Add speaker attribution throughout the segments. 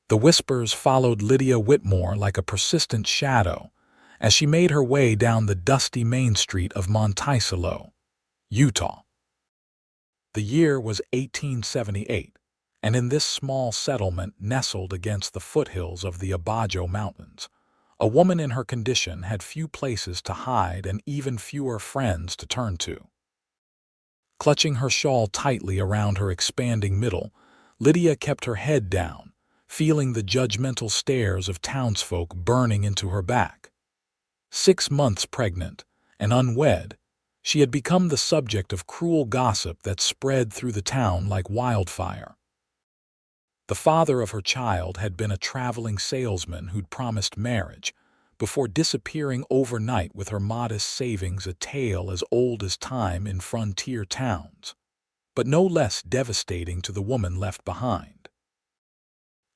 Speaker 1: The whispers followed Lydia Whitmore like a persistent shadow as she made her way down the dusty main street of Monticello, Utah. The year was 1878, and in this small settlement nestled against the foothills of the Abajo Mountains, a woman in her condition had few places to hide and even fewer friends to turn to. Clutching her shawl tightly around her expanding middle, Lydia kept her head down, feeling the judgmental stares of townsfolk burning into her back. 6 months pregnant and unwed, she had become the subject of cruel gossip that spread through the town like wildfire. The father of her child had been a traveling salesman who'd promised marriage, before disappearing overnight with her modest savings, a tale as old as time in frontier towns, but no less devastating to the woman left behind.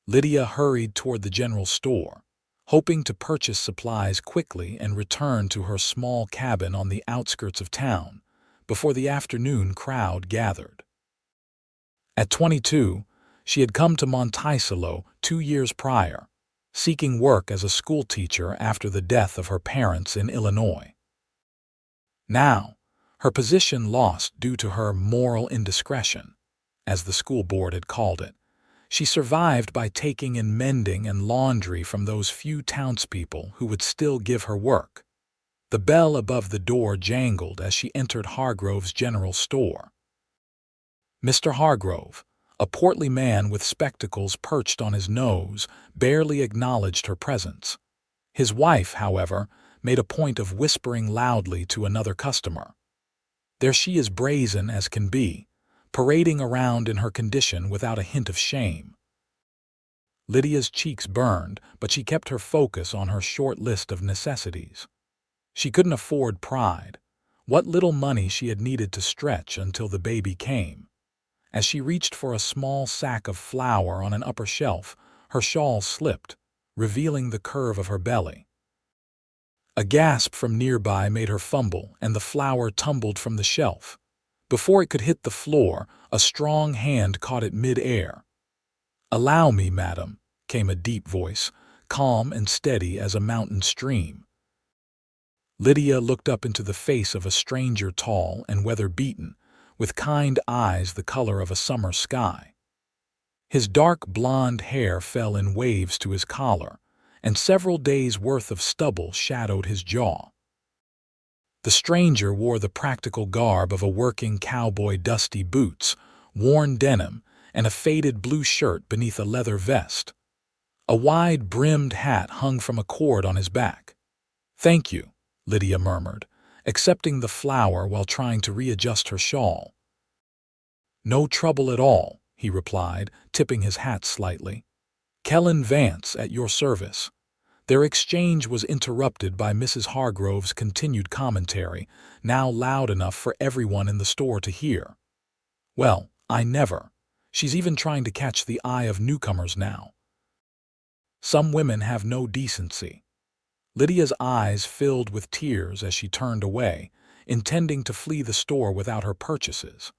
Speaker 1: Lydia hurried toward the general store, hoping to purchase supplies quickly and return to her small cabin on the outskirts of town before the afternoon crowd gathered. At 22, she had come to Monticello 2 years prior, seeking work as a schoolteacher after the death of her parents in Illinois. Now, her position lost due to her moral indiscretion, as the school board had called it, she survived by taking in mending and laundry from those few townspeople who would still give her work. The bell above the door jangled as she entered Hargrove's general store. Mr. Hargrove, a portly man with spectacles perched on his nose, barely acknowledged her presence. His wife, however, made a point of whispering loudly to another customer. There she is, brazen as can be, parading around in her condition without a hint of shame. Lydia's cheeks burned, but she kept her focus on her short list of necessities. She couldn't afford pride, what little money she had needed to stretch until the baby came. As she reached for a small sack of flour on an upper shelf, her shawl slipped, revealing the curve of her belly. A gasp from nearby made her fumble, and the flour tumbled from the shelf. Before it could hit the floor, a strong hand caught it mid-air. "Allow me, madam," came a deep voice, calm and steady as a mountain stream. Lydia looked up into the face of a stranger, tall and weather-beaten, with kind eyes the color of a summer sky. His dark blonde hair fell in waves to his collar, and several days' worth of stubble shadowed his jaw. The stranger wore the practical garb of a working cowboy, dusty boots, worn denim, and a faded blue shirt beneath a leather vest. A wide-brimmed hat hung from a cord on his back. "Thank you," Lydia murmured, accepting the flour while trying to readjust her shawl. "No trouble at all," he replied, tipping his hat slightly. "Kellen Vance at your service." Their exchange was interrupted by Mrs. Hargrove's continued commentary, now loud enough for everyone in the store to hear. "Well, I never. She's even trying to catch the eye of newcomers now. Some women have no decency." Lydia's eyes filled with tears as she turned away, intending to flee the store without her purchases.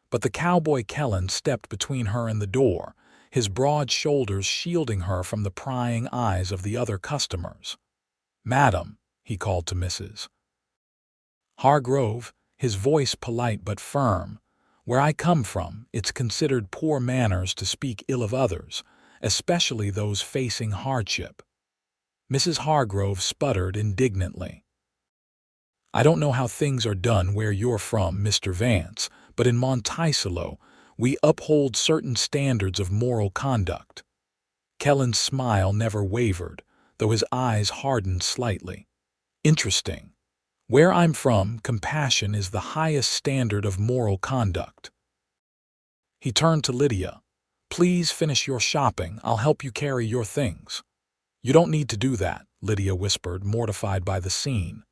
Speaker 1: But the cowboy Kellen stepped between her and the door, his broad shoulders shielding her from the prying eyes of the other customers. "Madam," he called to Mrs. Hargrove, his voice polite but firm, "where I come from, it's considered poor manners to speak ill of others, especially those facing hardship." Mrs. Hargrove sputtered indignantly. "I don't know how things are done where you're from, Mr. Vance, but in Monticello, we uphold certain standards of moral conduct." Kellen's smile never wavered, though his eyes hardened slightly. "Interesting. Where I'm from, compassion is the highest standard of moral conduct." He turned to Lydia. "Please finish your shopping. I'll help you carry your things." "You don't need to do that," Lydia whispered, mortified by the scene.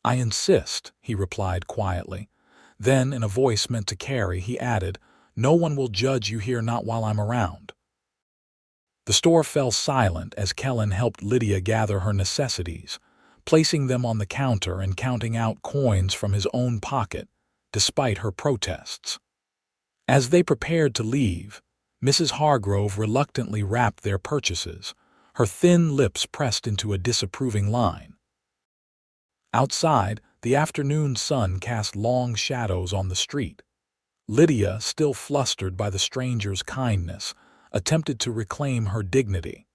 Speaker 1: "I insist," he replied quietly. Then, in a voice meant to carry, he added, "No one will judge you here, not while I'm around." The store fell silent as Kellen helped Lydia gather her necessities, placing them on the counter and counting out coins from his own pocket, despite her protests. As they prepared to leave, Mrs. Hargrove reluctantly wrapped their purchases, her thin lips pressed into a disapproving line. Outside, the afternoon sun cast long shadows on the street. Lydia, still flustered by the stranger's kindness, attempted to reclaim her dignity.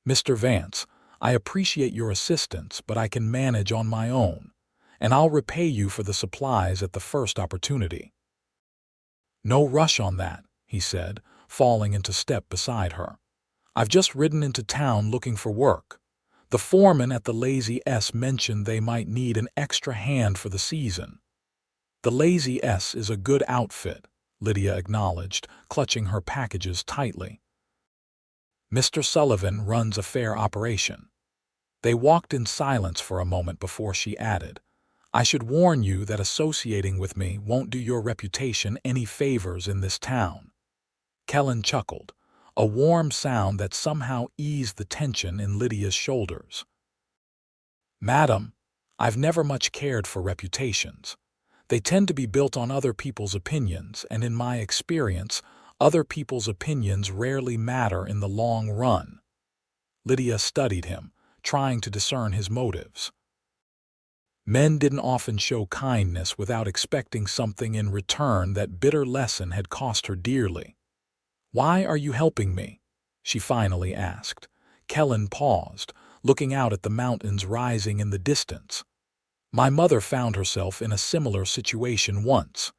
Speaker 1: "Mr. Vance, I appreciate your assistance, but I can manage on my own, and I'll repay you for the supplies at the first opportunity." "No rush on that," he said, falling into step beside her. "I've just ridden into town looking for work. The foreman at the Lazy S mentioned they might need an extra hand for the season." "The Lazy S is a good outfit," Lydia acknowledged, clutching her packages tightly. "Mr. Sullivan runs a fair operation." They walked in silence for a moment before she added, "I should warn you that associating with me won't do your reputation any favors in this town." Kellen chuckled, a warm sound that somehow eased the tension in Lydia's shoulders. "Madam, I've never much cared for reputations. They tend to be built on other people's opinions, and in my experience, other people's opinions rarely matter in the long run." Lydia studied him, trying to discern his motives. Men didn't often show kindness without expecting something in return. That bitter lesson had cost her dearly. "Why are you helping me?" she finally asked. Kellen paused, looking out at the mountains rising in the distance. "My mother found herself in a similar situation once.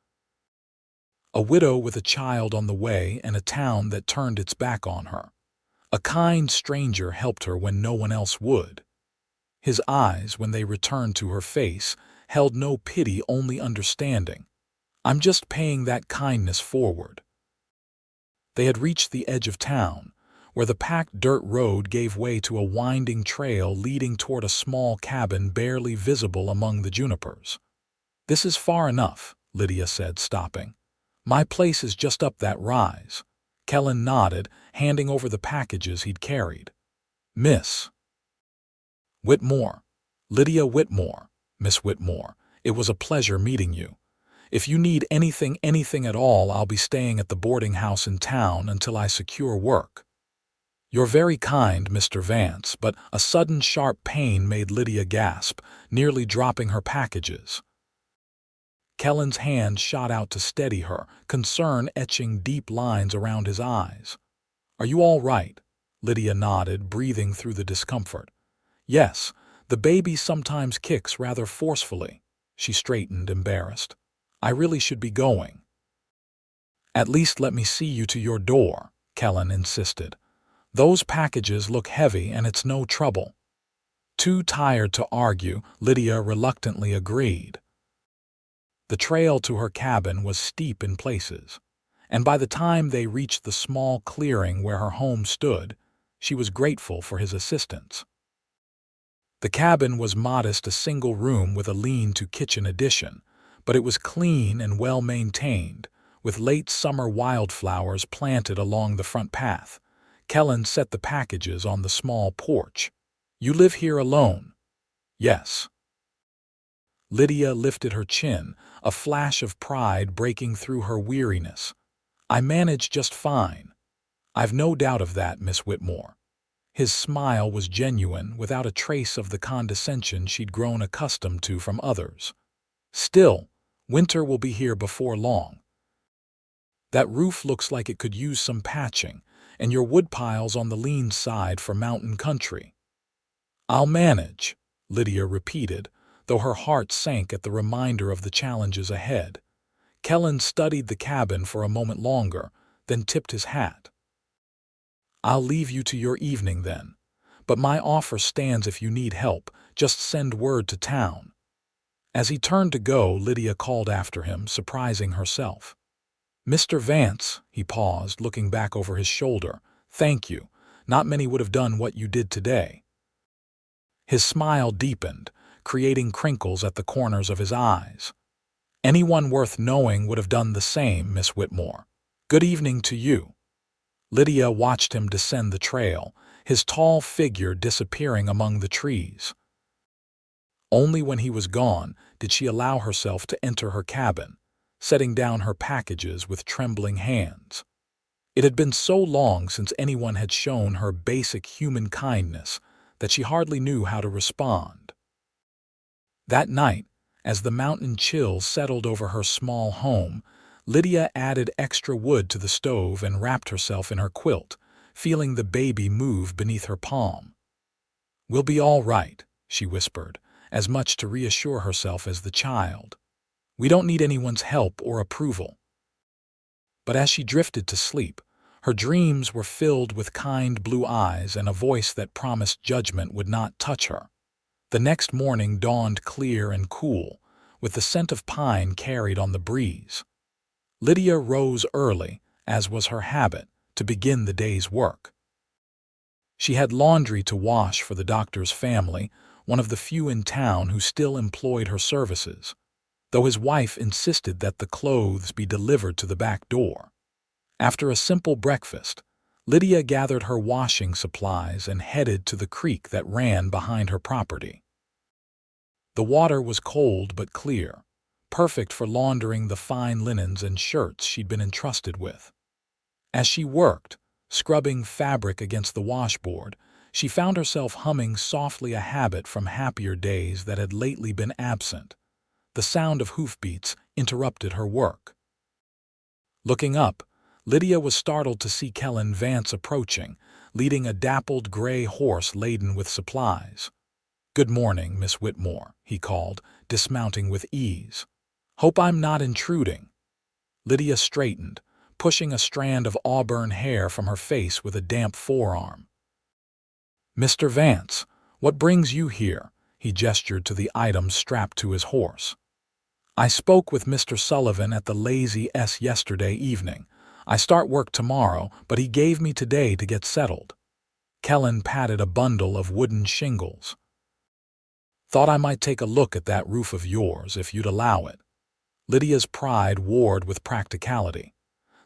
Speaker 1: A widow with a child on the way and a town that turned its back on her. A kind stranger helped her when no one else would." His eyes, when they returned to her face, held no pity, only understanding. "I'm just paying that kindness forward." They had reached the edge of town, where the packed dirt road gave way to a winding trail leading toward a small cabin barely visible among the junipers. "This is far enough," Lydia said, stopping. "My place is just up that rise." Kellen nodded, handing over the packages he'd carried. "Miss Whitmore. Lydia Whitmore. Miss Whitmore, it was a pleasure meeting you. If you need anything at all, I'll be staying at the boarding house in town until I secure work." "You're very kind, Mr. Vance," but a sudden sharp pain made Lydia gasp, nearly dropping her packages. Kellen's hand shot out to steady her, concern etching deep lines around his eyes. "Are you all right?" Lydia nodded, breathing through the discomfort. "Yes, the baby sometimes kicks rather forcefully." She straightened, embarrassed. "I really should be going." "At least let me see you to your door," Kellen insisted. "Those packages look heavy and it's no trouble." Too tired to argue, Lydia reluctantly agreed. The trail to her cabin was steep in places, and by the time they reached the small clearing where her home stood, she was grateful for his assistance. The cabin was modest, a single room with a lean-to kitchen addition, but it was clean and well-maintained, with late summer wildflowers planted along the front path. Kellen set the packages on the small porch. "You live here alone?" "Yes." Lydia lifted her chin, a flash of pride breaking through her weariness. "I manage just fine." "I've no doubt of that, Miss Whitmore." His smile was genuine, without a trace of the condescension she'd grown accustomed to from others. "Still, winter will be here before long. That roof looks like it could use some patching, and your woodpile's on the lean side for mountain country." "I'll manage," Lydia repeated, though her heart sank at the reminder of the challenges ahead. Kellen studied the cabin for a moment longer, then tipped his hat. "I'll leave you to your evening then, but my offer stands if you need help. Just send word to town." As he turned to go, Lydia called after him, surprising herself. "Mr. Vance," he paused, looking back over his shoulder. "Thank you. Not many would have done what you did today." His smile deepened, creating crinkles at the corners of his eyes. "Anyone worth knowing would have done the same, Miss Whitmore. Good evening to you." Lydia watched him descend the trail, his tall figure disappearing among the trees. Only when he was gone did she allow herself to enter her cabin, setting down her packages with trembling hands. It had been so long since anyone had shown her basic human kindness that she hardly knew how to respond. That night, as the mountain chill settled over her small home, Lydia added extra wood to the stove and wrapped herself in her quilt, feeling the baby move beneath her palm. "We'll be all right," she whispered, as much to reassure herself as the child. "We don't need anyone's help or approval." But as she drifted to sleep, her dreams were filled with kind blue eyes and a voice that promised judgment would not touch her. The next morning dawned clear and cool, with the scent of pine carried on the breeze. Lydia rose early, as was her habit, to begin the day's work. She had laundry to wash for the doctor's family, one of the few in town who still employed her services, though his wife insisted that the clothes be delivered to the back door. After a simple breakfast, Lydia gathered her washing supplies and headed to the creek that ran behind her property. The water was cold but clear, perfect for laundering the fine linens and shirts she'd been entrusted with. As she worked, scrubbing fabric against the washboard, she found herself humming softly a habit from happier days that had lately been absent. The sound of hoofbeats interrupted her work. Looking up, Lydia was startled to see Kellen Vance approaching, leading a dappled gray horse laden with supplies. "Good morning, Miss Whitmore," he called, dismounting with ease. "Hope I'm not intruding." Lydia straightened, pushing a strand of auburn hair from her face with a damp forearm. "Mr. Vance, what brings you here?" He gestured to the items strapped to his horse. "I spoke with Mr. Sullivan at the Lazy S yesterday evening. I start work tomorrow, but he gave me today to get settled." Kellen patted a bundle of wooden shingles. "Thought I might take a look at that roof of yours, if you'd allow it." Lydia's pride warred with practicality.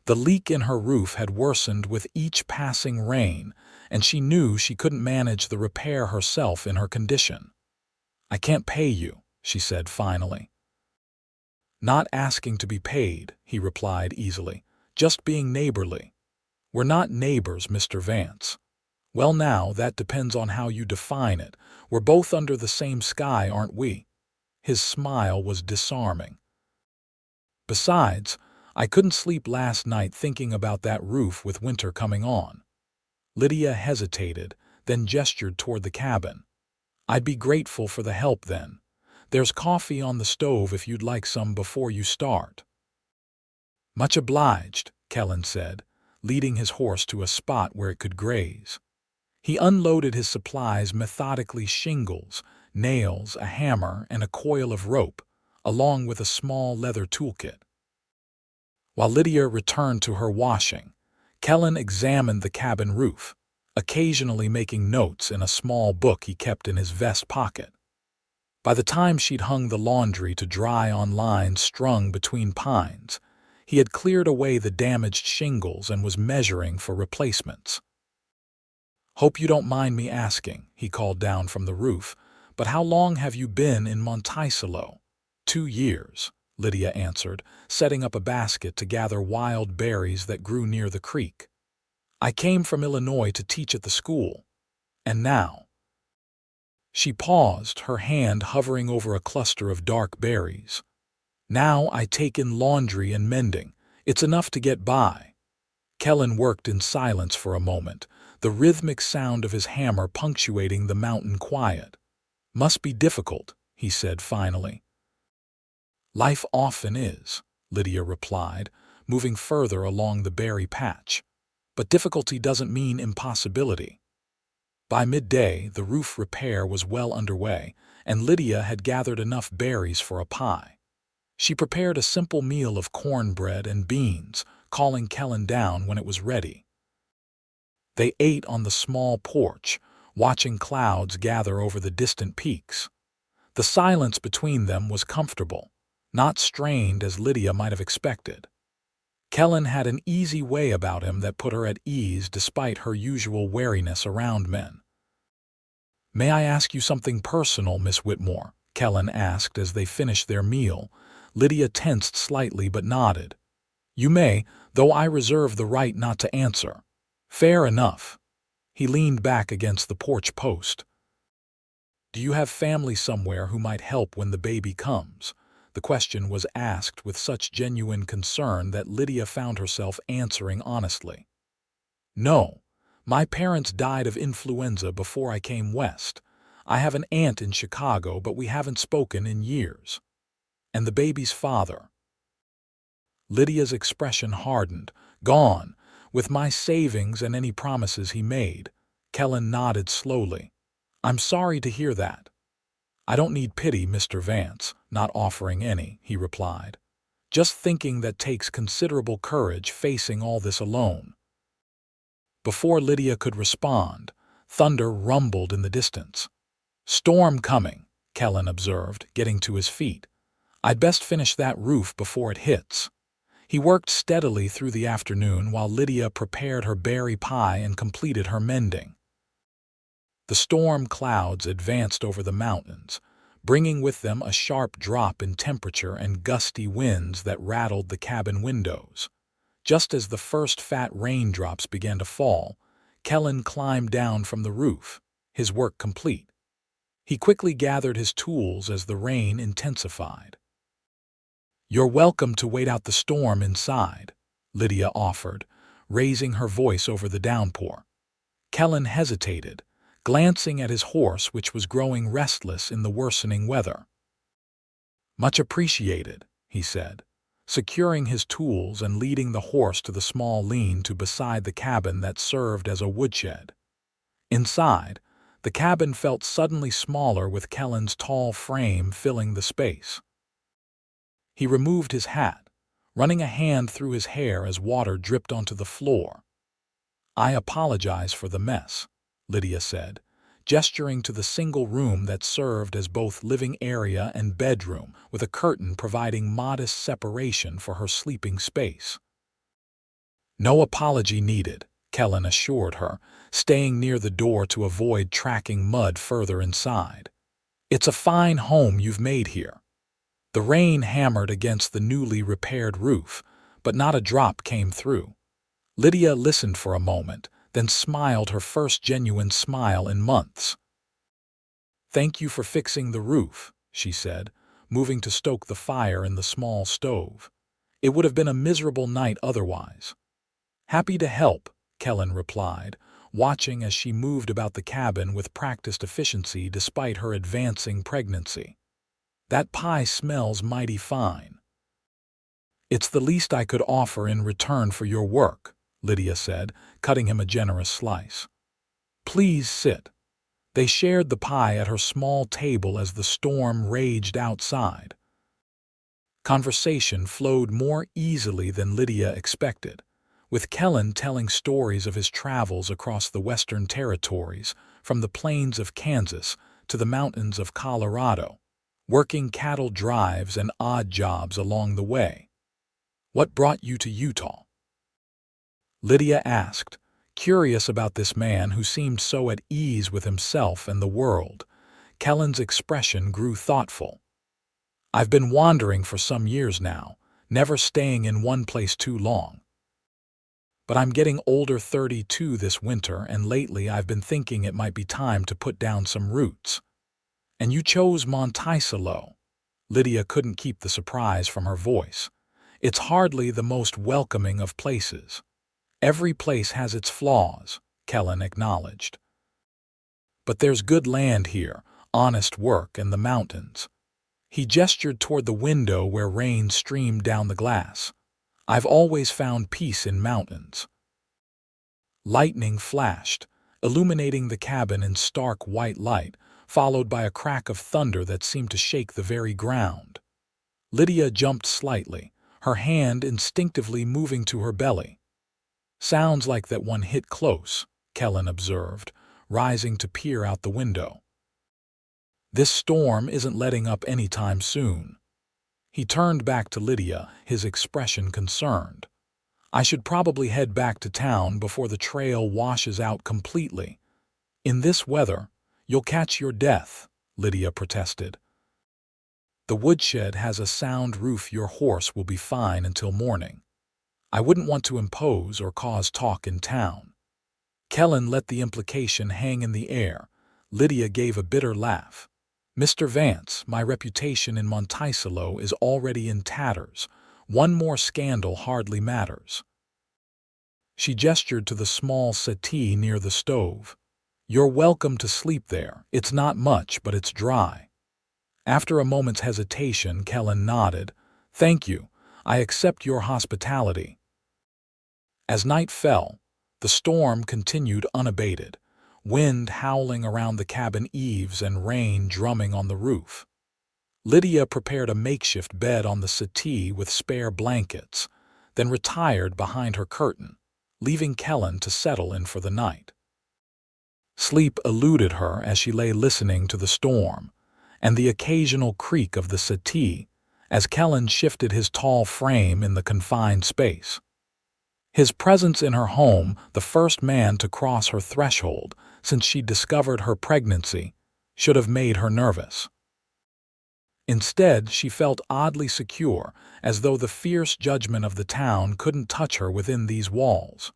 Speaker 1: The leak in her roof had worsened with each passing rain, and she knew she couldn't manage the repair herself in her condition. "I can't pay you," she said finally. "Not asking to be paid," he replied easily, "just being neighborly." "We're not neighbors, Mr. Vance." "Well now, that depends on how you define it. We're both under the same sky, aren't we?" His smile was disarming. "Besides, I couldn't sleep last night thinking about that roof with winter coming on." Lydia hesitated, then gestured toward the cabin. "I'd be grateful for the help then. There's coffee on the stove if you'd like some before you start." "Much obliged," Kellen said, leading his horse to a spot where it could graze. He unloaded his supplies methodically: shingles, nails, a hammer, and a coil of rope, along with a small leather toolkit. While Lydia returned to her washing, Kellen examined the cabin roof, occasionally making notes in a small book he kept in his vest pocket. By the time she'd hung the laundry to dry on lines strung between pines, he had cleared away the damaged shingles and was measuring for replacements. "Hope you don't mind me asking," he called down from the roof, "but how long have you been in Monticello?" "2 years," Lydia answered, setting up a basket to gather wild berries that grew near the creek. "I came from Illinois to teach at the school. And now—" She paused, her hand hovering over a cluster of dark berries. "Now I take in laundry and mending. It's enough to get by." Kellen worked in silence for a moment, the rhythmic sound of his hammer punctuating the mountain quiet. "Must be difficult," he said finally. "Life often is," Lydia replied, moving further along the berry patch. "But difficulty doesn't mean impossibility." By midday, the roof repair was well underway, and Lydia had gathered enough berries for a pie. She prepared a simple meal of cornbread and beans, calling Kellen down when it was ready. They ate on the small porch, watching clouds gather over the distant peaks. The silence between them was comfortable, not strained as Lydia might have expected. Kellen had an easy way about him that put her at ease despite her usual wariness around men. "May I ask you something personal, Miss Whitmore?" Kellen asked as they finished their meal. Lydia tensed slightly but nodded. You may, though I reserve the right not to answer. Fair enough. He leaned back against the porch post. Do you have family somewhere who might help when the baby comes? The question was asked with such genuine concern that Lydia found herself answering honestly. No. My parents died of influenza before I came west. I have an aunt in Chicago, but we haven't spoken in years. And the baby's father? Lydia's expression hardened. Gone, with my savings and any promises he made. Kellen nodded slowly. I'm sorry to hear that. I don't need pity, Mr. Vance, not offering any, he replied. Just thinking that takes considerable courage facing all this alone. Before Lydia could respond, thunder rumbled in the distance. Storm coming, Kellen observed, getting to his feet. I'd best finish that roof before it hits. He worked steadily through the afternoon while Lydia prepared her berry pie and completed her mending. The storm clouds advanced over the mountains, bringing with them a sharp drop in temperature and gusty winds that rattled the cabin windows. Just as the first fat raindrops began to fall, Kellen climbed down from the roof, his work complete. He quickly gathered his tools as the rain intensified. You're welcome to wait out the storm inside, Lydia offered, raising her voice over the downpour. Kellen hesitated, glancing at his horse, which was growing restless in the worsening weather. Much appreciated, he said, securing his tools and leading the horse to the small lean-to beside the cabin that served as a woodshed. Inside, the cabin felt suddenly smaller with Kellen's tall frame filling the space. He removed his hat, running a hand through his hair as water dripped onto the floor. I apologize for the mess, Lydia said, gesturing to the single room that served as both living area and bedroom, with a curtain providing modest separation for her sleeping space. No apology needed, Kellen assured her, staying near the door to avoid tracking mud further inside. It's a fine home you've made here. The rain hammered against the newly repaired roof, but not a drop came through. Lydia listened for a moment, then smiled her first genuine smile in months. Thank you for fixing the roof, she said, moving to stoke the fire in the small stove. It would have been a miserable night otherwise. Happy to help, Kellen replied, watching as she moved about the cabin with practiced efficiency despite her advancing pregnancy. That pie smells mighty fine. It's the least I could offer in return for your work, Lydia said, cutting him a generous slice. Please sit. They shared the pie at her small table as the storm raged outside. Conversation flowed more easily than Lydia expected, with Kellen telling stories of his travels across the Western Territories, from the plains of Kansas to the mountains of Colorado, working cattle drives and odd jobs along the way. What brought you to Utah? Lydia asked, curious about this man who seemed so at ease with himself and the world. Kellen's expression grew thoughtful. I've been wandering for some years now, never staying in one place too long. But I'm getting older, 32 this winter, and lately I've been thinking it might be time to put down some roots. And you chose Monticello. Lydia couldn't keep the surprise from her voice. It's hardly the most welcoming of places. Every place has its flaws, Kellen acknowledged. But there's good land here, honest work, and the mountains. He gestured toward the window where rain streamed down the glass. I've always found peace in mountains. Lightning flashed, illuminating the cabin in stark white light, followed by a crack of thunder that seemed to shake the very ground. Lydia jumped slightly, her hand instinctively moving to her belly. Sounds like that one hit close, Kellen observed, rising to peer out the window. This storm isn't letting up any time soon. He turned back to Lydia, his expression concerned. I should probably head back to town before the trail washes out completely. In this weather, you'll catch your death, Lydia protested. The woodshed has a sound roof. Your horse will be fine until morning. I wouldn't want to impose or cause talk in town." Kellen let the implication hang in the air. Lydia gave a bitter laugh. "Mr. Vance, my reputation in Monticello is already in tatters. One more scandal hardly matters." She gestured to the small settee near the stove. "You're welcome to sleep there. It's not much, but it's dry." After a moment's hesitation, Kellen nodded. "Thank you. I accept your hospitality." As night fell, the storm continued unabated, wind howling around the cabin eaves and rain drumming on the roof. Lydia prepared a makeshift bed on the settee with spare blankets, then retired behind her curtain, leaving Kellen to settle in for the night. Sleep eluded her as she lay listening to the storm and the occasional creak of the settee as Kellen shifted his tall frame in the confined space. His presence in her home, the first man to cross her threshold since she discovered her pregnancy, should have made her nervous. Instead, she felt oddly secure, as though the fierce judgment of the town couldn't touch her within these walls.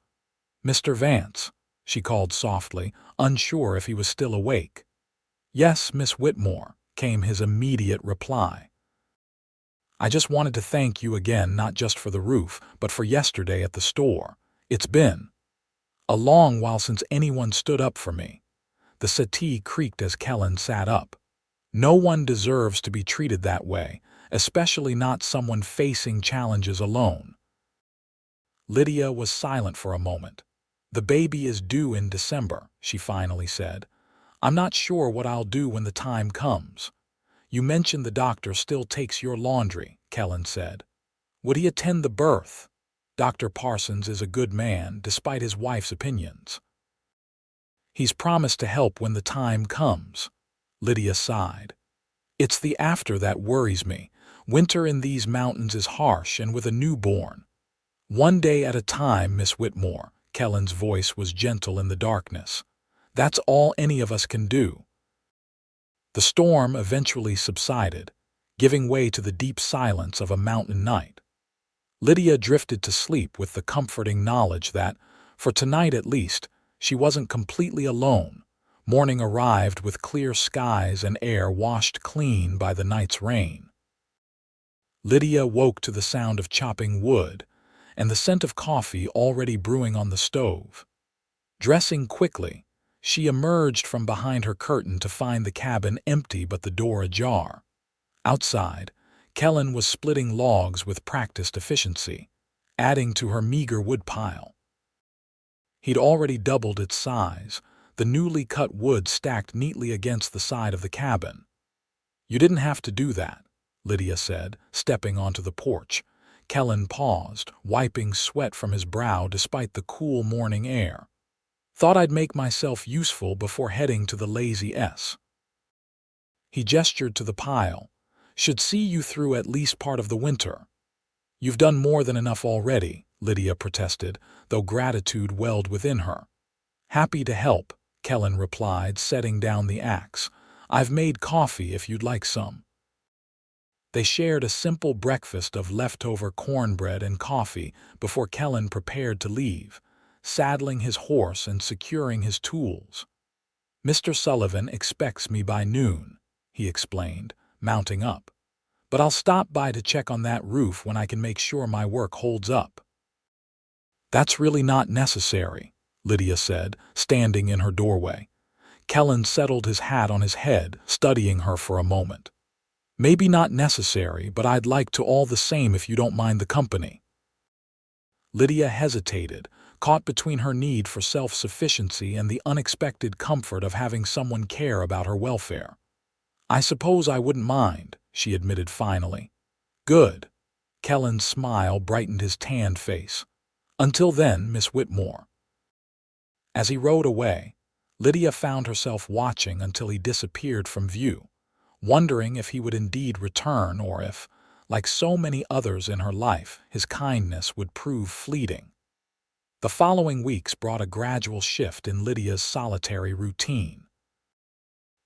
Speaker 1: "Mr. Vance," she called softly, unsure if he was still awake. "Yes, Miss Whitmore," came his immediate reply. "I just wanted to thank you again, not just for the roof, but for yesterday at the store. It's been a long while since anyone stood up for me." The settee creaked as Kellen sat up. "No one deserves to be treated that way, especially not someone facing challenges alone." Lydia was silent for a moment. "The baby is due in December," she finally said. "I'm not sure what I'll do when the time comes." "You mentioned the doctor still takes your laundry," Kellen said. "Would he attend the birth?" "Dr. Parsons is a good man, despite his wife's opinions." "He's promised to help when the time comes." Lydia sighed. "It's the after that worries me. Winter in these mountains is harsh, and with a newborn." "One day at a time, Miss Whitmore." Kellen's voice was gentle in the darkness. "That's all any of us can do." The storm eventually subsided, giving way to the deep silence of a mountain night. Lydia drifted to sleep with the comforting knowledge that, for tonight at least, she wasn't completely alone. Morning arrived with clear skies and air washed clean by the night's rain. Lydia woke to the sound of chopping wood and the scent of coffee already brewing on the stove. Dressing quickly, she emerged from behind her curtain to find the cabin empty but the door ajar. Outside, Kellen was splitting logs with practiced efficiency, adding to her meager woodpile. He'd already doubled its size, the newly cut wood stacked neatly against the side of the cabin. "You didn't have to do that," Lydia said, stepping onto the porch. Kellen paused, wiping sweat from his brow despite the cool morning air. "Thought I'd make myself useful before heading to the Lazy S." He gestured to the pile. "Should see you through at least part of the winter." "You've done more than enough already," Lydia protested, though gratitude welled within her. "Happy to help," Kellen replied, setting down the axe. "I've made coffee if you'd like some." They shared a simple breakfast of leftover cornbread and coffee before Kellen prepared to leave, saddling his horse and securing his tools. "Mr. Sullivan expects me by noon," he explained, mounting up. "But I'll stop by to check on that roof when I can make sure my work holds up." "That's really not necessary," Lydia said, standing in her doorway. Kellen settled his hat on his head, studying her for a moment. "Maybe not necessary, but I'd like to all the same if you don't mind the company." Lydia hesitated, caught between her need for self-sufficiency and the unexpected comfort of having someone care about her welfare. "I suppose I wouldn't mind," she admitted finally. "Good." Kellen's smile brightened his tanned face. "Until then, Miss Whitmore." As he rode away, Lydia found herself watching until he disappeared from view, wondering if he would indeed return or if, like so many others in her life, his kindness would prove fleeting. The following weeks brought a gradual shift in Lydia's solitary routine.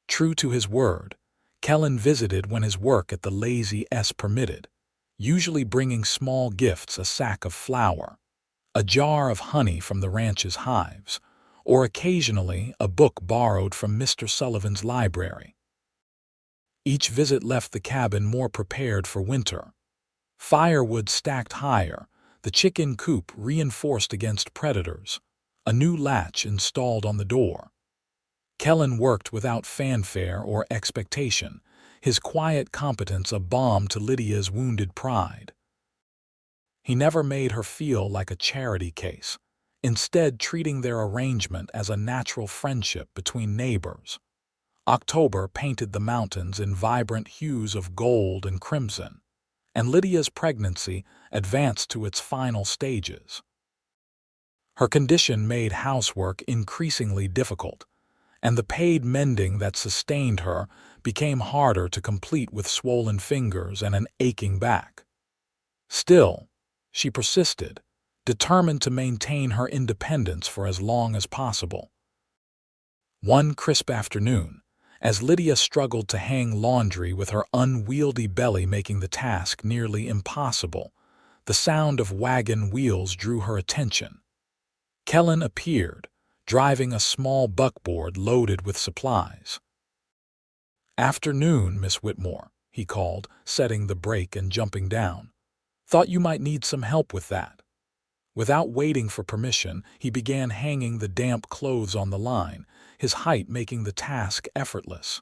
Speaker 1: True to his word, Kellen visited when his work at the Lazy S permitted, usually bringing small gifts, a sack of flour, a jar of honey from the ranch's hives, or occasionally a book borrowed from Mr. Sullivan's library. Each visit left the cabin more prepared for winter. Firewood stacked higher, the chicken coop reinforced against predators, a new latch installed on the door. Kellen worked without fanfare or expectation, his quiet competence a balm to Lydia's wounded pride. He never made her feel like a charity case, instead treating their arrangement as a natural friendship between neighbors. October painted the mountains in vibrant hues of gold and crimson, and Lydia's pregnancy advanced to its final stages. Her condition made housework increasingly difficult, and the paid mending that sustained her became harder to complete with swollen fingers and an aching back. Still, she persisted, determined to maintain her independence for as long as possible. One crisp afternoon, as Lydia struggled to hang laundry with her unwieldy belly making the task nearly impossible, the sound of wagon wheels drew her attention. Kellen appeared, driving a small buckboard loaded with supplies. "Afternoon, Miss Whitmore," he called, setting the brake and jumping down. "Thought you might need some help with that." Without waiting for permission, he began hanging the damp clothes on the line, his height making the task effortless.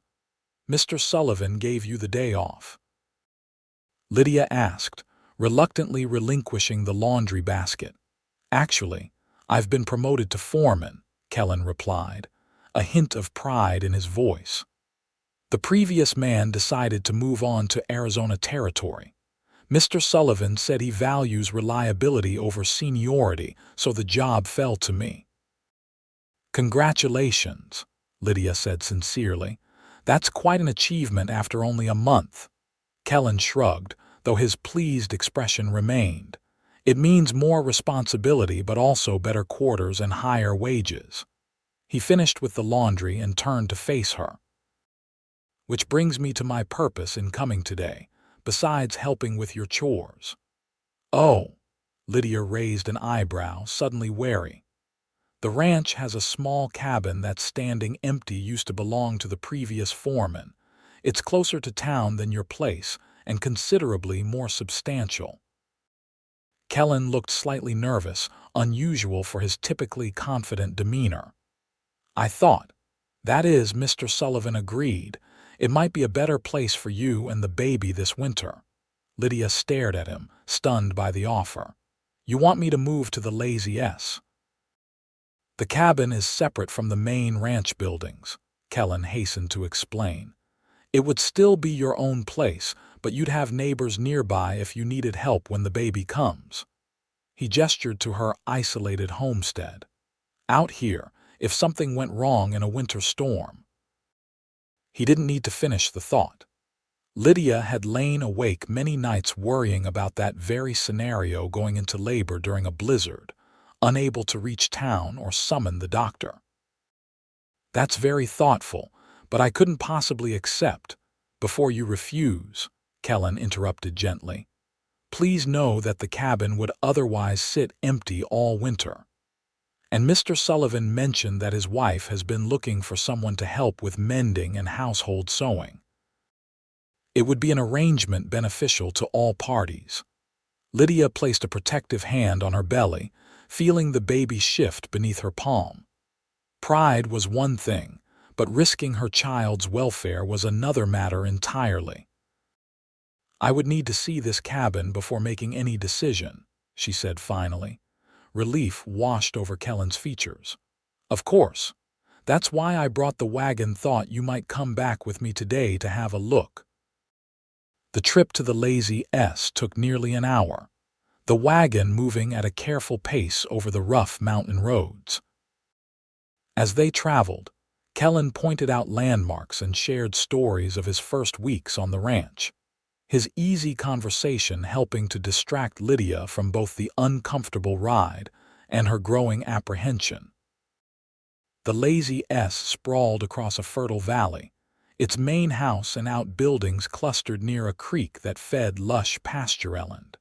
Speaker 1: "Mr. Sullivan gave you the day off?" Lydia asked, reluctantly relinquishing the laundry basket. "Actually, I've been promoted to foreman," Kellen replied, a hint of pride in his voice. "The previous man decided to move on to Arizona territory. Mr. Sullivan said he values reliability over seniority, so the job fell to me." "Congratulations," Lydia said sincerely. "That's quite an achievement after only a month." Kellen shrugged, though his pleased expression remained. "It means more responsibility but also better quarters and higher wages." He finished with the laundry and turned to face her. "Which brings me to my purpose in coming today, besides helping with your chores." "Oh," Lydia raised an eyebrow, suddenly wary. "The ranch has a small cabin that's standing empty used to belong to the previous foreman. It's closer to town than your place, and considerably more substantial." Kellen looked slightly nervous, unusual for his typically confident demeanor. "I thought. That is, Mr. Sullivan agreed. It might be a better place for you and the baby this winter." Lydia stared at him, stunned by the offer. "You want me to move to the Lazy S?" "The cabin is separate from the main ranch buildings," Kellen hastened to explain. "It would still be your own place, but you'd have neighbors nearby if you needed help when the baby comes." He gestured to her isolated homestead. "Out here, if something went wrong in a winter storm." He didn't need to finish the thought. Lydia had lain awake many nights worrying about that very scenario going into labor during a blizzard, unable to reach town or summon the doctor. "That's very thoughtful, but I couldn't possibly accept." "Before you refuse," Kellen interrupted gently, "please know that the cabin would otherwise sit empty all winter. And Mr. Sullivan mentioned that his wife has been looking for someone to help with mending and household sewing. It would be an arrangement beneficial to all parties." Lydia placed a protective hand on her belly, feeling the baby shift beneath her palm. Pride was one thing, but risking her child's welfare was another matter entirely. "I would need to see this cabin before making any decision," she said finally. Relief washed over Kellen's features. "Of course. That's why I brought the wagon. Thought you might come back with me today to have a look." The trip to the Lazy S took nearly an hour, the wagon moving at a careful pace over the rough mountain roads. As they traveled, Kellen pointed out landmarks and shared stories of his first weeks on the ranch, his easy conversation helping to distract Lydia from both the uncomfortable ride and her growing apprehension. The Lazy S sprawled across a fertile valley, its main house and outbuildings clustered near a creek that fed lush pastureland.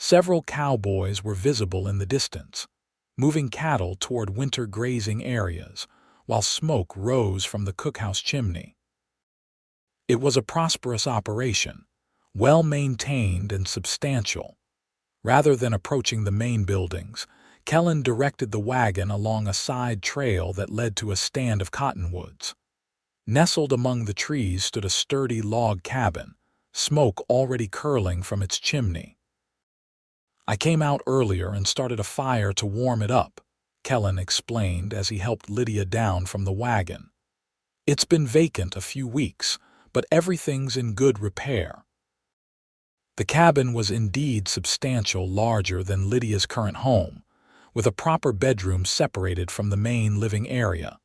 Speaker 1: Several cowboys were visible in the distance, moving cattle toward winter grazing areas, while smoke rose from the cookhouse chimney. It was a prosperous operation, well-maintained and substantial. Rather than approaching the main buildings, Kellen directed the wagon along a side trail that led to a stand of cottonwoods. Nestled among the trees stood a sturdy log cabin, smoke already curling from its chimney. "I came out earlier and started a fire to warm it up," Kellen explained as he helped Lydia down from the wagon. "It's been vacant a few weeks, but everything's in good repair." The cabin was indeed substantial, larger than Lydia's current home, with a proper bedroom separated from the main living area,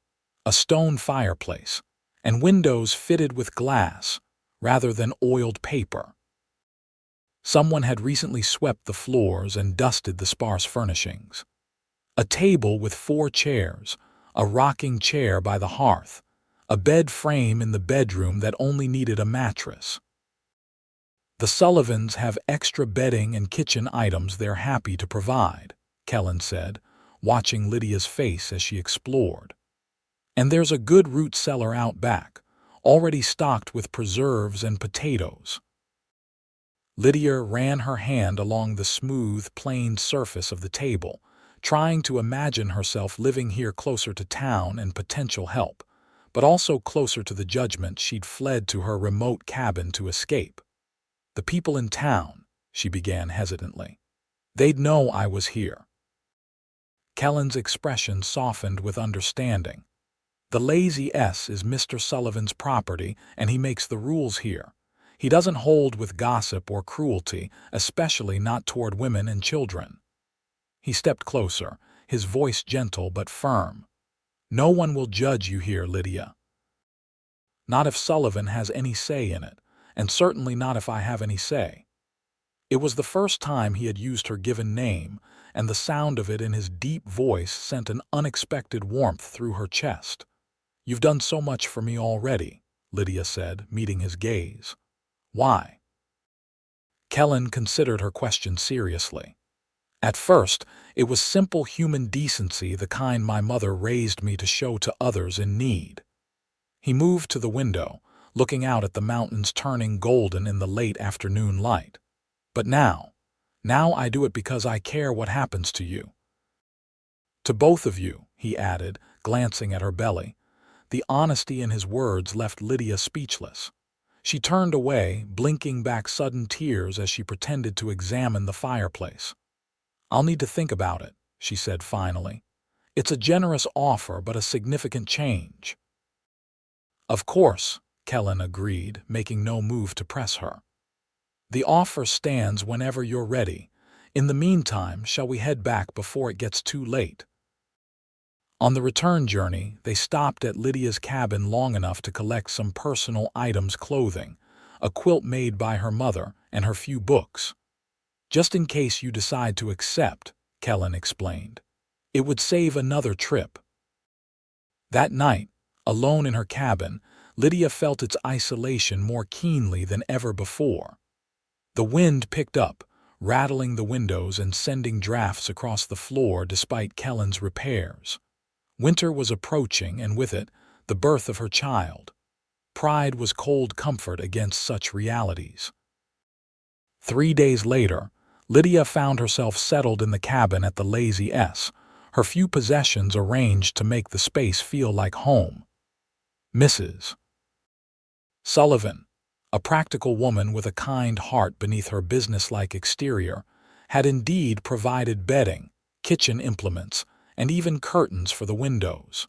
Speaker 1: a stone fireplace, and windows fitted with glass rather than oiled paper. Someone had recently swept the floors and dusted the sparse furnishings. A table with 4 chairs, a rocking chair by the hearth, a bed frame in the bedroom that only needed a mattress. "The Sullivans have extra bedding and kitchen items they're happy to provide," Kellen said, watching Lydia's face as she explored. "And there's a good root cellar out back, already stocked with preserves and potatoes." Lydia ran her hand along the smooth, planed surface of the table, trying to imagine herself living here closer to town and potential help, but also closer to the judgment she'd fled to her remote cabin to escape. "The people in town," she began hesitantly. "They'd know I was here." Kellen's expression softened with understanding. "The Lazy S is Mr. Sullivan's property, and he makes the rules here. He doesn't hold with gossip or cruelty, especially not toward women and children." He stepped closer, his voice gentle but firm. "No one will judge you here, Lydia. Not if Sullivan has any say in it, and certainly not if I have any say." It was the first time he had used her given name, and the sound of it in his deep voice sent an unexpected warmth through her chest. "You've done so much for me already," Lydia said, meeting his gaze. "Why?" Kellen considered her question seriously. "At first, it was simple human decency, the kind my mother raised me to show to others in need." He moved to the window, looking out at the mountains turning golden in the late afternoon light. "But now I do it because I care what happens to you. To both of you," he added, glancing at her belly. The honesty in his words left Lydia speechless. She turned away, blinking back sudden tears as she pretended to examine the fireplace. "I'll need to think about it," she said finally. "It's a generous offer, but a significant change." "Of course," Kellen agreed, making no move to press her. "The offer stands whenever you're ready. In the meantime, shall we head back before it gets too late?" On the return journey, they stopped at Lydia's cabin long enough to collect some personal items: clothing, a quilt made by her mother, and her few books. "Just in case you decide to accept," Kellen explained. "It would save another trip." That night, alone in her cabin, Lydia felt its isolation more keenly than ever before. The wind picked up, rattling the windows and sending drafts across the floor despite Kellen's repairs. Winter was approaching, and with it, the birth of her child. Pride was cold comfort against such realities. 3 days later, Lydia found herself settled in the cabin at the Lazy S, her few possessions arranged to make the space feel like home. Mrs. Sullivan, a practical woman with a kind heart beneath her businesslike exterior, had indeed provided bedding, kitchen implements, and even curtains for the windows.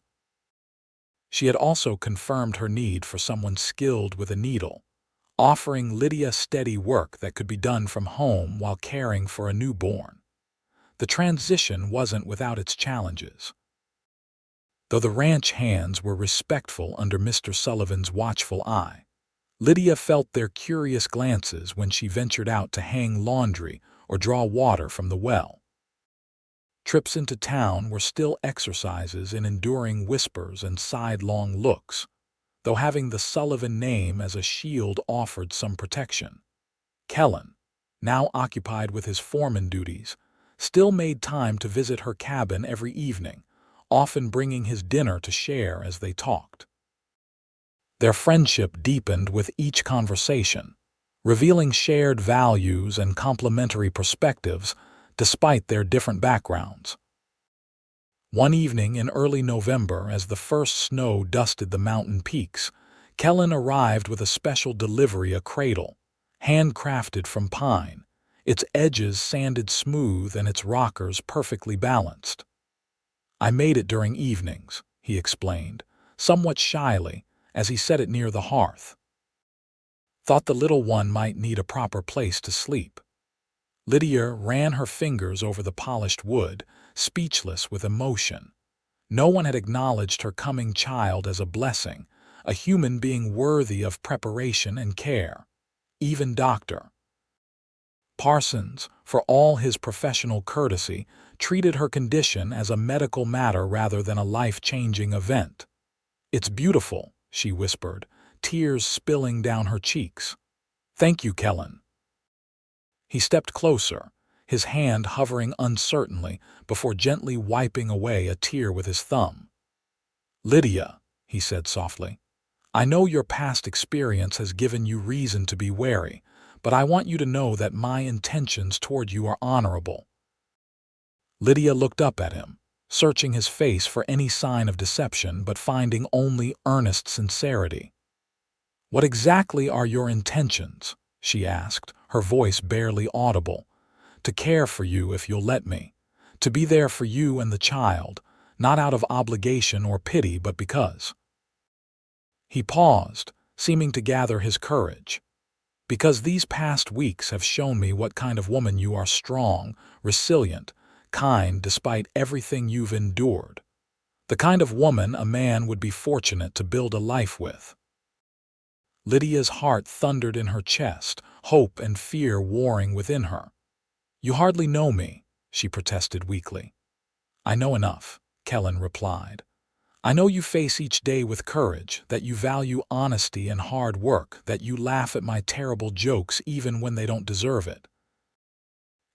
Speaker 1: She had also confirmed her need for someone skilled with a needle, offering Lydia steady work that could be done from home while caring for a newborn. The transition wasn't without its challenges. Though the ranch hands were respectful under Mr. Sullivan's watchful eye, Lydia felt their curious glances when she ventured out to hang laundry or draw water from the well. Trips into town were still exercises in enduring whispers and sidelong looks, though having the Sullivan name as a shield offered some protection. Kellen, now occupied with his foreman duties, still made time to visit her cabin every evening, often bringing his dinner to share as they talked. Their friendship deepened with each conversation, revealing shared values and complementary perspectives despite their different backgrounds. One evening in early November, as the first snow dusted the mountain peaks, Kellen arrived with a special delivery, a cradle, handcrafted from pine, its edges sanded smooth and its rockers perfectly balanced. "I made it during evenings," he explained, somewhat shyly, as he set it near the hearth. "Thought the little one might need a proper place to sleep." Lydia ran her fingers over the polished wood, speechless with emotion. No one had acknowledged her coming child as a blessing, a human being worthy of preparation and care. Even Dr. Parsons, for all his professional courtesy, treated her condition as a medical matter rather than a life-changing event. "It's beautiful," she whispered, tears spilling down her cheeks. "Thank you, Kellen." He stepped closer, his hand hovering uncertainly before gently wiping away a tear with his thumb. "Lydia," he said softly, "I know your past experience has given you reason to be wary, but I want you to know that my intentions toward you are honorable." Lydia looked up at him, searching his face for any sign of deception but finding only earnest sincerity. "What exactly are your intentions?" she asked, her voice barely audible. "To care for you if you'll let me. To be there for you and the child, not out of obligation or pity but because." He paused, seeming to gather his courage. "Because these past weeks have shown me what kind of woman you are: strong, resilient, kind despite everything you've endured. The kind of woman a man would be fortunate to build a life with." Lydia's heart thundered in her chest, hope and fear warring within her. "You hardly know me," she protested weakly. "I know enough," Kellen replied. "I know you face each day with courage, that you value honesty and hard work, that you laugh at my terrible jokes even when they don't deserve it."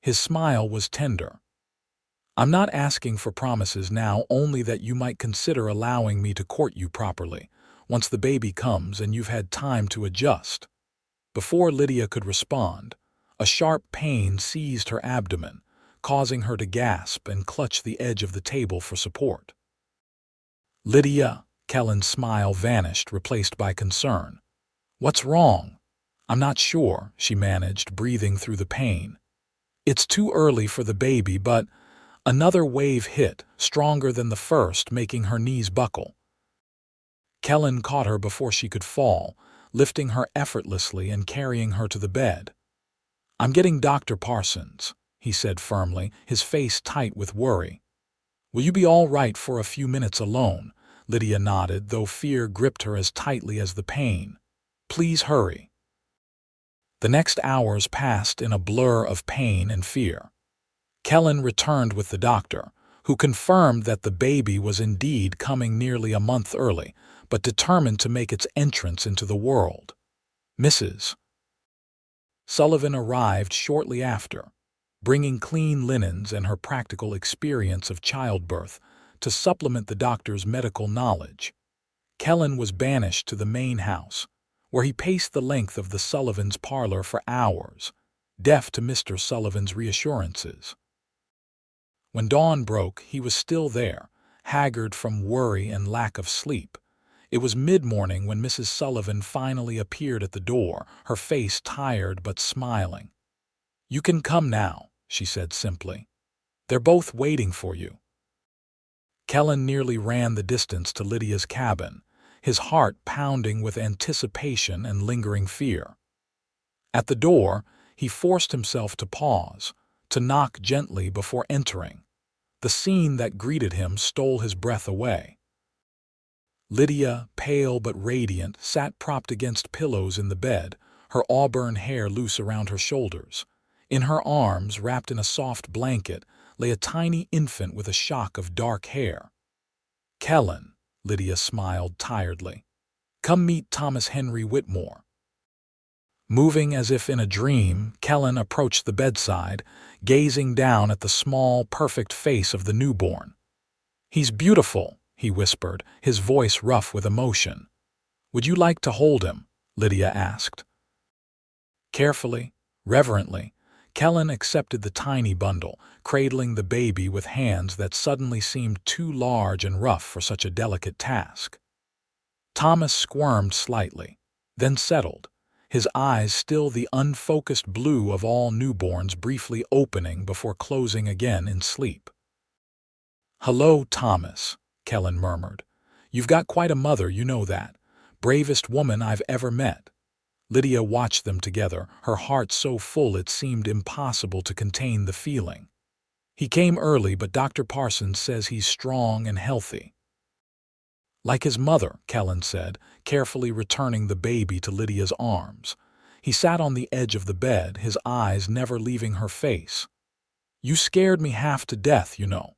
Speaker 1: His smile was tender. "I'm not asking for promises now, only that you might consider allowing me to court you properly, once the baby comes and you've had time to adjust." Before Lydia could respond, a sharp pain seized her abdomen, causing her to gasp and clutch the edge of the table for support. "Lydia," Kellen's smile vanished, replaced by concern. "What's wrong?" "I'm not sure," she managed, breathing through the pain. "It's too early for the baby, but—" Another wave hit, stronger than the first, making her knees buckle. Kellen caught her before she could fall, lifting her effortlessly and carrying her to the bed. "I'm getting Dr. Parsons," he said firmly, his face tight with worry. "Will you be all right for a few minutes alone?" Lydia nodded, though fear gripped her as tightly as the pain. "Please hurry." The next hours passed in a blur of pain and fear. Kellen returned with the doctor, who confirmed that the baby was indeed coming nearly a month early, but determined to make its entrance into the world. Mrs. Sullivan arrived shortly after, bringing clean linens and her practical experience of childbirth to supplement the doctor's medical knowledge. Kellen was banished to the main house, where he paced the length of the Sullivans' parlor for hours, deaf to Mr. Sullivan's reassurances. When dawn broke, he was still there, haggard from worry and lack of sleep. It was mid-morning when Mrs. Sullivan finally appeared at the door, her face tired but smiling. "You can come now," she said simply. "They're both waiting for you." Kellen nearly ran the distance to Lydia's cabin, his heart pounding with anticipation and lingering fear. At the door, he forced himself to pause, to knock gently before entering. The scene that greeted him stole his breath away. Lydia, pale but radiant, sat propped against pillows in the bed, her auburn hair loose around her shoulders. In her arms, wrapped in a soft blanket, lay a tiny infant with a shock of dark hair. "Kellen," Lydia smiled tiredly. "Come meet Thomas Henry Whitmore." Moving as if in a dream, Kellen approached the bedside, gazing down at the small, perfect face of the newborn. "He's beautiful," he whispered, his voice rough with emotion. "Would you like to hold him?" Lydia asked. Carefully, reverently, Kellen accepted the tiny bundle, cradling the baby with hands that suddenly seemed too large and rough for such a delicate task. Thomas squirmed slightly, then settled, his eyes still the unfocused blue of all newborns briefly opening before closing again in sleep. "Hello, Thomas," Kellen murmured. "You've got quite a mother, you know that. Bravest woman I've ever met." Lydia watched them together, her heart so full it seemed impossible to contain the feeling. "He came early, but Dr. Parsons says he's strong and healthy." "Like his mother," Kellen said, carefully returning the baby to Lydia's arms. He sat on the edge of the bed, his eyes never leaving her face. "You scared me half to death, you know."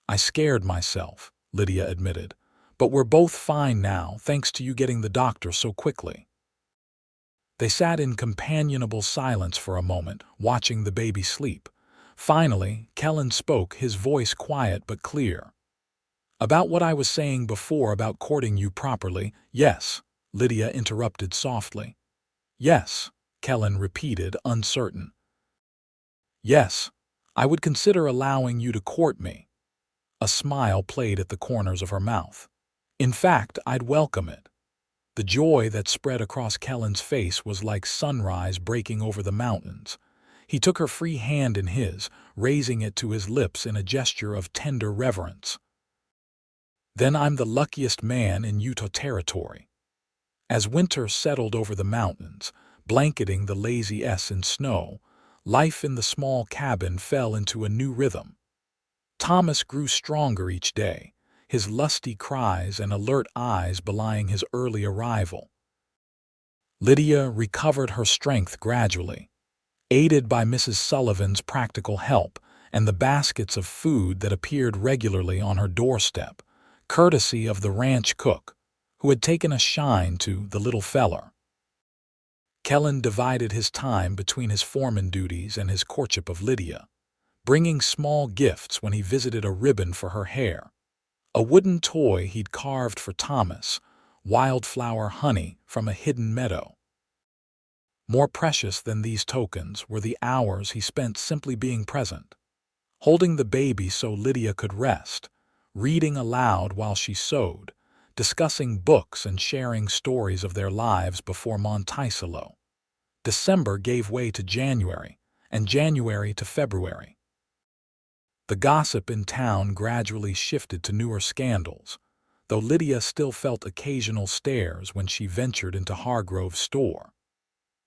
Speaker 1: "I scared myself," Lydia admitted. "But we're both fine now, thanks to you getting the doctor so quickly." They sat in companionable silence for a moment, watching the baby sleep. Finally, Kellen spoke, his voice quiet but clear. "About what I was saying before about courting you properly, yes," Lydia interrupted softly. "Yes," Kellen repeated, uncertain. "Yes, I would consider allowing you to court me." A smile played at the corners of her mouth. "In fact, I'd welcome it." The joy that spread across Kellen's face was like sunrise breaking over the mountains. He took her free hand in his, raising it to his lips in a gesture of tender reverence. "Then I'm the luckiest man in Utah territory." As winter settled over the mountains, blanketing the lazy S in snow, life in the small cabin fell into a new rhythm. Thomas grew stronger each day, his lusty cries and alert eyes belying his early arrival. Lydia recovered her strength gradually, aided by Mrs. Sullivan's practical help and the baskets of food that appeared regularly on her doorstep, courtesy of the ranch cook, who had taken a shine to the little feller. Kellen divided his time between his foreman duties and his courtship of Lydia, bringing small gifts when he visited a ribbon for her hair, a wooden toy he'd carved for Thomas, wildflower honey from a hidden meadow. More precious than these tokens were the hours he spent simply being present, holding the baby so Lydia could rest, reading aloud while she sewed, discussing books and sharing stories of their lives before Monticello. December gave way to January, and January to February. The gossip in town gradually shifted to newer scandals, though Lydia still felt occasional stares when she ventured into Hargrove's store.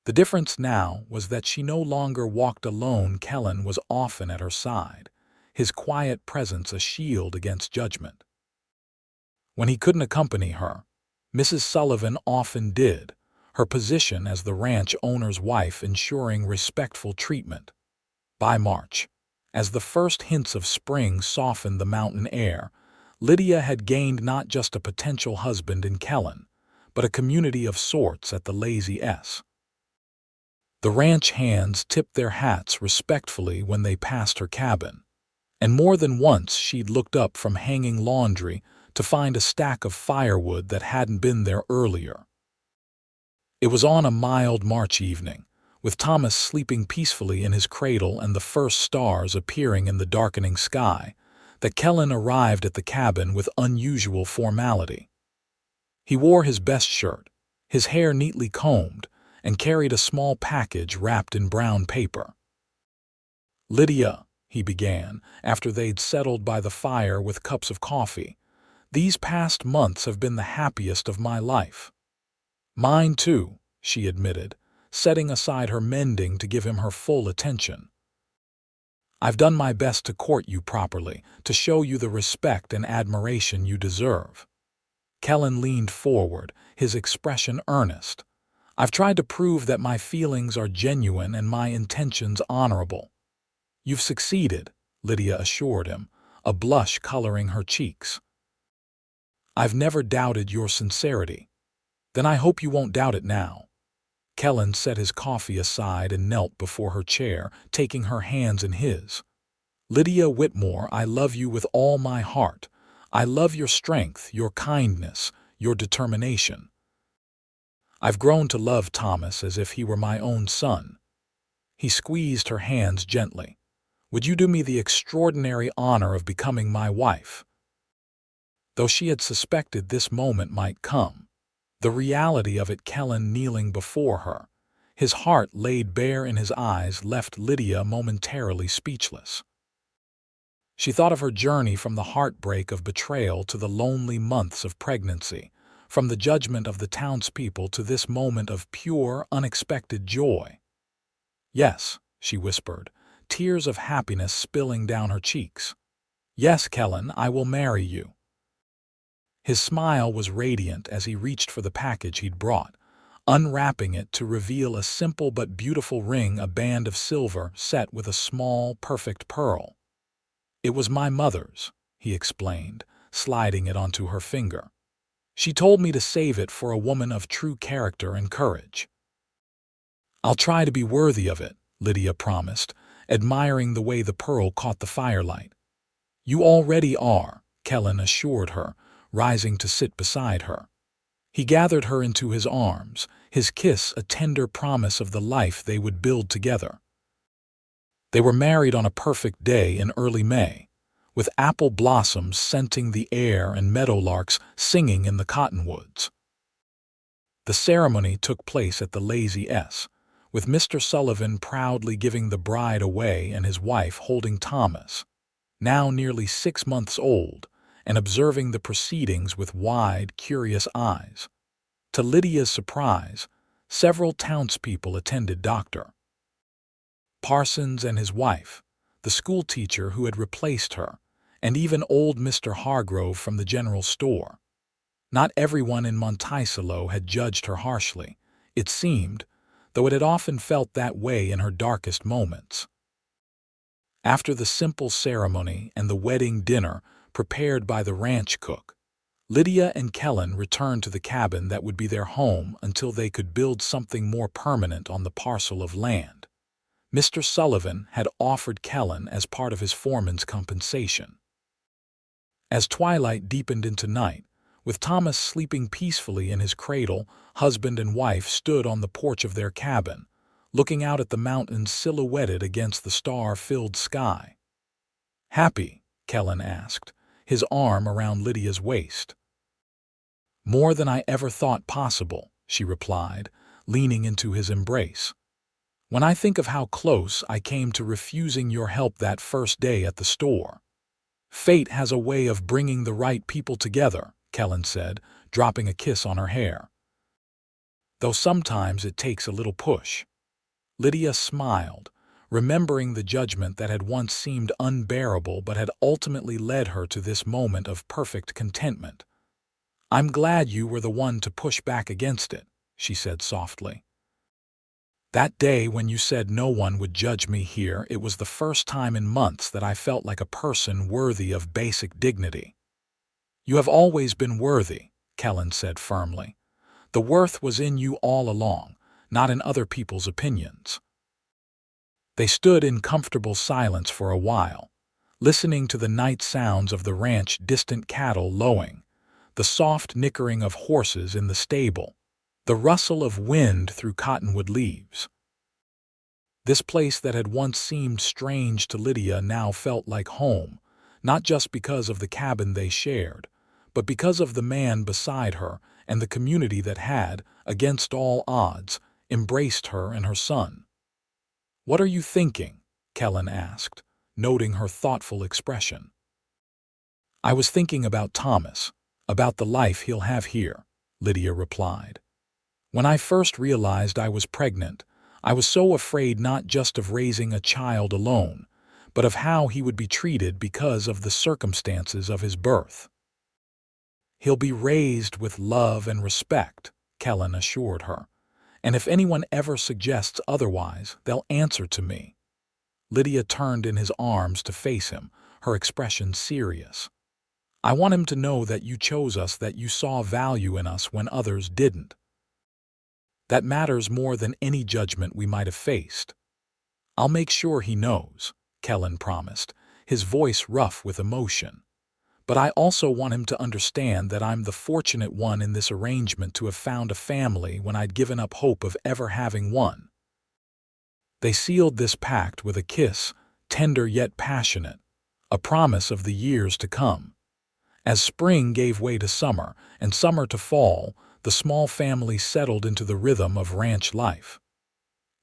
Speaker 1: The difference now was that she no longer walked alone. Kellen was often at her side, his quiet presence a shield against judgment. When he couldn't accompany her, Mrs. Sullivan often did, her position as the ranch owner's wife ensuring respectful treatment. By March, as the first hints of spring softened the mountain air, Lydia had gained not just a potential husband in Kellen, but a community of sorts at the Lazy S. The ranch hands tipped their hats respectfully when they passed her cabin, and more than once she'd looked up from hanging laundry to find a stack of firewood that hadn't been there earlier. It was on a mild March evening, with Thomas sleeping peacefully in his cradle and the first stars appearing in the darkening sky, that Kellen arrived at the cabin with unusual formality. He wore his best shirt, his hair neatly combed, and carried a small package wrapped in brown paper. "Lydia," he began, after they'd settled by the fire with cups of coffee, "these past months have been the happiest of my life." "Mine too," she admitted, setting aside her mending to give him her full attention. "I've done my best to court you properly, to show you the respect and admiration you deserve." Kellen leaned forward, his expression earnest. "I've tried to prove that my feelings are genuine and my intentions honorable." "You've succeeded," Lydia assured him, a blush coloring her cheeks. "I've never doubted your sincerity." "Then I hope you won't doubt it now." Kellen set his coffee aside and knelt before her chair, taking her hands in his. "Lydia Whitmore, I love you with all my heart. I love your strength, your kindness, your determination. I've grown to love Thomas as if he were my own son." He squeezed her hands gently. "Would you do me the extraordinary honor of becoming my wife?" Though she had suspected this moment might come, the reality of it, Kellen kneeling before her, his heart laid bare in his eyes, left Lydia momentarily speechless. She thought of her journey from the heartbreak of betrayal to the lonely months of pregnancy, from the judgment of the townspeople to this moment of pure, unexpected joy. "Yes," she whispered, tears of happiness spilling down her cheeks. "Yes, Kellen, I will marry you." His smile was radiant as he reached for the package he'd brought, unwrapping it to reveal a simple but beautiful ring, a band of silver set with a small, perfect pearl. "It was my mother's," he explained, sliding it onto her finger. "She told me to save it for a woman of true character and courage." "I'll try to be worthy of it," Lydia promised, admiring the way the pearl caught the firelight. "You already are," Kellen assured her, rising to sit beside her. He gathered her into his arms, his kiss a tender promise of the life they would build together. They were married on a perfect day in early May, with apple blossoms scenting the air and meadowlarks singing in the cottonwoods. The ceremony took place at the Lazy S, with Mr. Sullivan proudly giving the bride away and his wife holding Thomas, now nearly 6 months old, and observing the proceedings with wide, curious eyes. To Lydia's surprise, several townspeople attended: Dr. Parsons and his wife, the schoolteacher who had replaced her, and even old Mr. Hargrove from the general store. Not everyone in Monticello had judged her harshly, it seemed, though it had often felt that way in her darkest moments. After the simple ceremony and the wedding dinner prepared by the ranch cook, Lydia and Kellen returned to the cabin that would be their home until they could build something more permanent on the parcel of land Mr. Sullivan had offered Kellen as part of his foreman's compensation. As twilight deepened into night, with Thomas sleeping peacefully in his cradle, husband and wife stood on the porch of their cabin, looking out at the mountains silhouetted against the star-filled sky. "Happy?" Kellen asked, his arm around Lydia's waist. "More than I ever thought possible," she replied, leaning into his embrace. "When I think of how close I came to refusing your help that first day at the store." "Fate has a way of bringing the right people together," Kellen said, dropping a kiss on her hair. "Though sometimes it takes a little push." Lydia smiled, remembering the judgment that had once seemed unbearable but had ultimately led her to this moment of perfect contentment. "I'm glad you were the one to push back against it," she said softly. "That day when you said no one would judge me here, it was the first time in months that I felt like a person worthy of basic dignity." "You have always been worthy," Kellen said firmly. "The worth was in you all along, not in other people's opinions." They stood in comfortable silence for a while, listening to the night sounds of the ranch, distant cattle lowing, the soft nickering of horses in the stable, the rustle of wind through cottonwood leaves. This place that had once seemed strange to Lydia now felt like home, not just because of the cabin they shared, but because of the man beside her and the community that had, against all odds, embraced her and her son. "What are you thinking?" Kellen asked, noting her thoughtful expression. "I was thinking about Thomas, about the life he'll have here," Lydia replied. "When I first realized I was pregnant, I was so afraid not just of raising a child alone, but of how he would be treated because of the circumstances of his birth." "He'll be raised with love and respect," Kellen assured her. "And if anyone ever suggests otherwise, they'll answer to me." Lydia turned in his arms to face him, her expression serious. "I want him to know that you chose us, that you saw value in us when others didn't." That matters more than any judgment we might have faced. I'll make sure he knows, Kellen promised, his voice rough with emotion. But I also want him to understand that I'm the fortunate one in this arrangement to have found a family when I'd given up hope of ever having one. They sealed this pact with a kiss, tender yet passionate, a promise of the years to come. As spring gave way to summer and summer to fall, the small family settled into the rhythm of ranch life.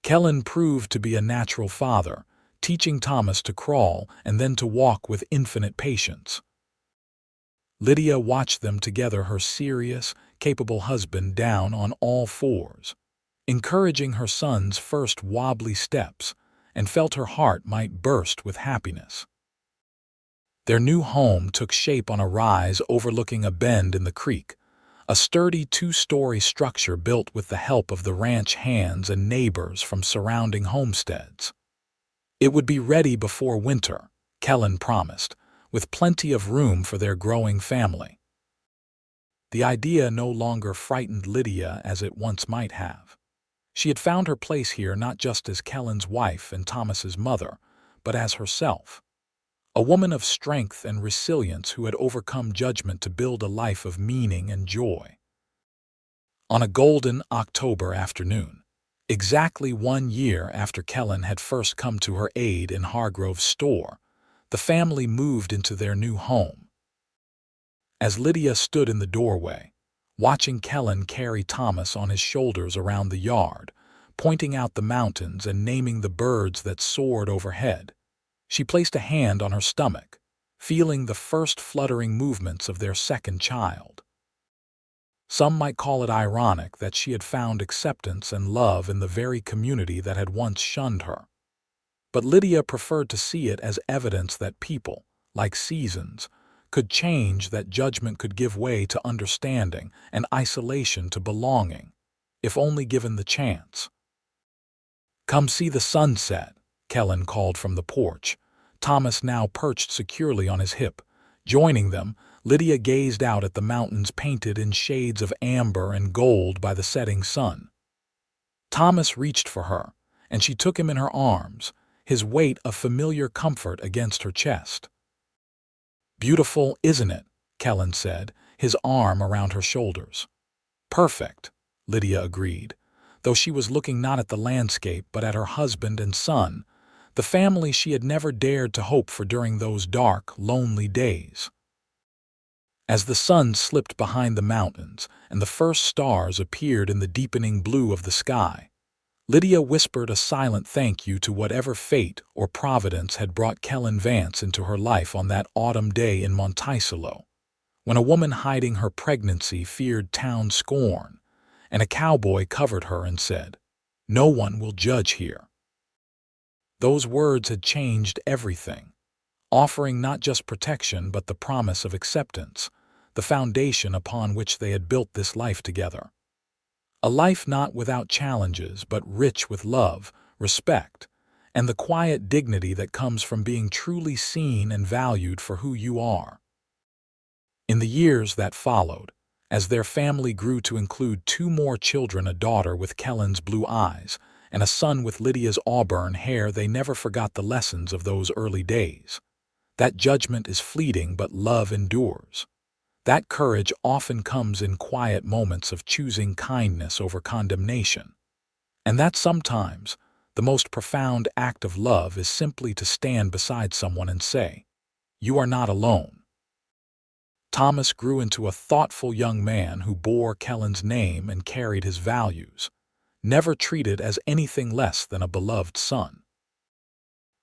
Speaker 1: Kellen proved to be a natural father, teaching Thomas to crawl and then to walk with infinite patience. Lydia watched them together, her serious, capable husband down on all fours, encouraging her son's first wobbly steps, and felt her heart might burst with happiness. Their new home took shape on a rise overlooking a bend in the creek, a sturdy two-story structure built with the help of the ranch hands and neighbors from surrounding homesteads. It would be ready before winter, Kellen promised, with plenty of room for their growing family. The idea no longer frightened Lydia as it once might have. She had found her place here not just as Kellen's wife and Thomas's mother, but as herself. A woman of strength and resilience who had overcome judgment to build a life of meaning and joy. On a golden October afternoon, exactly 1 year after Kellen had first come to her aid in Hargrove's store, the family moved into their new home. As Lydia stood in the doorway, watching Kellen carry Thomas on his shoulders around the yard, pointing out the mountains and naming the birds that soared overhead, she placed a hand on her stomach, feeling the first fluttering movements of their second child. Some might call it ironic that she had found acceptance and love in the very community that had once shunned her. But Lydia preferred to see it as evidence that people, like seasons, could change, that judgment could give way to understanding and isolation to belonging, if only given the chance. "Come see the sunset," Kellen called from the porch, Thomas now perched securely on his hip. Joining them, Lydia gazed out at the mountains painted in shades of amber and gold by the setting sun. Thomas reached for her, and she took him in her arms, his weight a familiar comfort against her chest. "Beautiful, isn't it?" Kellen said, his arm around her shoulders. "Perfect," Lydia agreed, though she was looking not at the landscape but at her husband and son, the family she had never dared to hope for during those dark, lonely days. As the sun slipped behind the mountains and the first stars appeared in the deepening blue of the sky, Lydia whispered a silent thank you to whatever fate or providence had brought Kellen Vance into her life on that autumn day in Monticello, when a woman hiding her pregnancy feared town scorn, and a cowboy covered her and said, "No one will judge here." Those words had changed everything, offering not just protection but the promise of acceptance, the foundation upon which they had built this life together. A life not without challenges but rich with love, respect, and the quiet dignity that comes from being truly seen and valued for who you are. In the years that followed, as their family grew to include 2 more children, a daughter with Kellen's blue eyes and a son with Lydia's auburn hair, they never forgot the lessons of those early days. That judgment is fleeting but love endures. That courage often comes in quiet moments of choosing kindness over condemnation. And that sometimes the most profound act of love is simply to stand beside someone and say, "You are not alone." Thomas grew into a thoughtful young man who bore Kellen's name and carried his values, never treated as anything less than a beloved son.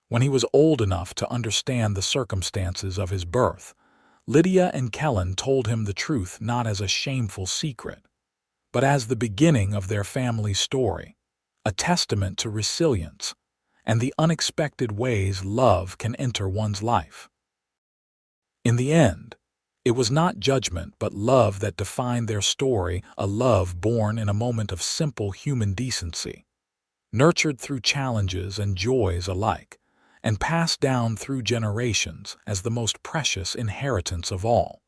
Speaker 1: When he was old enough to understand the circumstances of his birth, Lydia and Kellen told him the truth not as a shameful secret, but as the beginning of their family story, a testament to resilience and the unexpected ways love can enter one's life. In the end, it was not judgment but love that defined their story, a love born in a moment of simple human decency, nurtured through challenges and joys alike, and passed down through generations as the most precious inheritance of all.